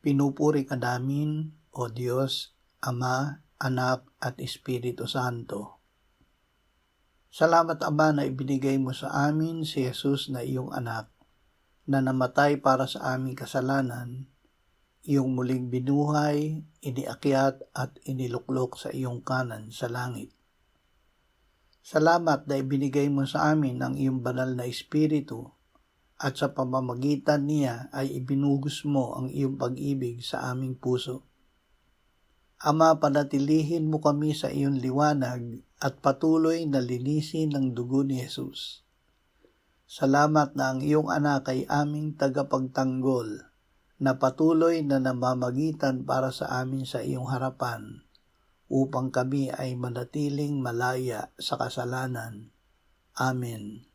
Pinupuri ka namin, O Diyos, Ama, Anak at Espiritu Santo. Salamat, Ama, na ibinigay mo sa amin si Jesus na iyong anak, na namatay para sa aming kasalanan, iyong muling binuhay, iniakyat at iniluklok sa iyong kanan sa langit. Salamat na ibinigay mo sa amin ang iyong banal na Espiritu at sa pamamagitan niya ay ibinuhos mo ang iyong pag-ibig sa aming puso. Ama, panatilihin mo kami sa iyong liwanag at patuloy na linisin ng dugo ni Jesus. Salamat na ang iyong anak ay aming tagapagtanggol na patuloy na namamagitan para sa amin sa iyong harapan upang kami ay manatiling malaya sa kasalanan. Amen.